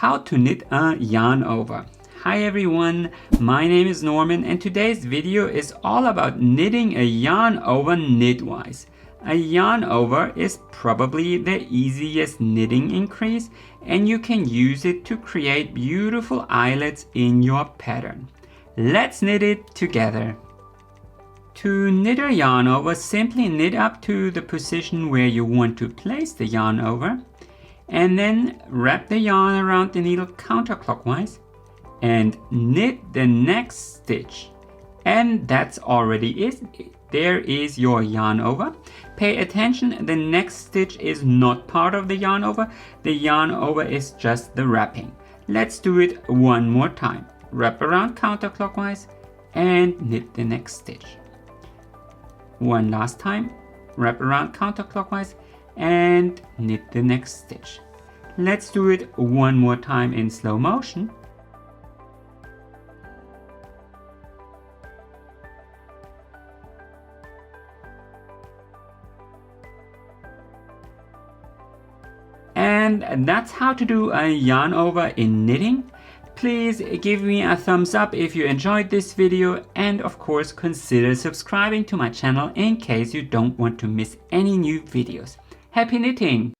how to knit a yarn over. Hi everyone, my name is Norman and today's video is all about knitting a yarn over knitwise. A yarn over is probably the easiest knitting increase and you can use it to create beautiful eyelets in your pattern. Let's knit it together. To knit a yarn over, simply knit up to the position where you want to place the yarn over and then wrap the yarn around the needle counterclockwise and knit the next stitch. And that's already it. There is your yarn over. Pay attention, the next stitch is not part of the yarn over. The yarn over is just the wrapping. Let's do it one more time. Wrap around counterclockwise and knit the next stitch. One last time, wrap around counterclockwise and knit the next stitch. Let's do it one more time in slow motion. And that's how to do a yarn over in knitting. Please give me a thumbs up if you enjoyed this video, and of course consider subscribing to my channel in case you don't want to miss any new videos. Happy knitting!